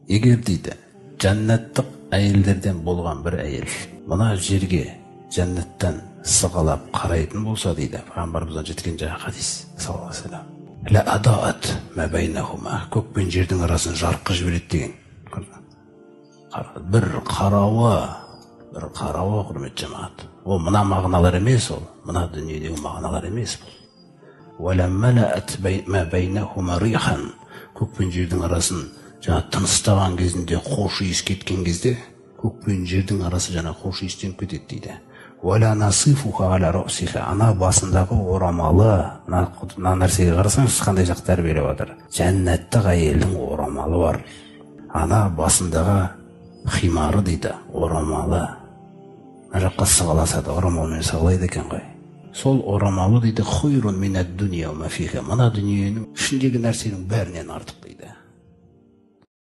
егер дейді жәннаттық әйелдерден болған бір әйел мына жерге жәннаттан сығалап қарайтын болса дейді, пайғамбарымыздан жеткен жаңа хадис саллаллаху алейхи ва саллям, ла адаат ма байнахума, көк пен жердің арасын жарқы жібереді деген. Бір қарауы құрметті жамағат. Ол мына мағыналар емес, ол мына дүниедегі мағыналар емес бұл. Вала малаат ма байнахума рихан, көк пен жердің арасын жаңа тыныстаған кезінде, хош иіс кеткен кезде, көк пен жердің арасы жаңа хош иістеніп кетеді дейді. Вала насифуха ала раусиха, ана басындағы орамалы, мына нәрсеге қарасаңыз қандай жақсы тәрбиелеп жатыр. Жәннаттық әйелдің орамалы бар. Ана басындағы химары дейді, орамалы. Мына жаққа сығаласады, орамалмен сығалайды екен ғой. Сол орамалы дейді, хойрун минад дуния ма фиха, мына дүниенің ішіндегі нәрсенің бәрінен артық дейді.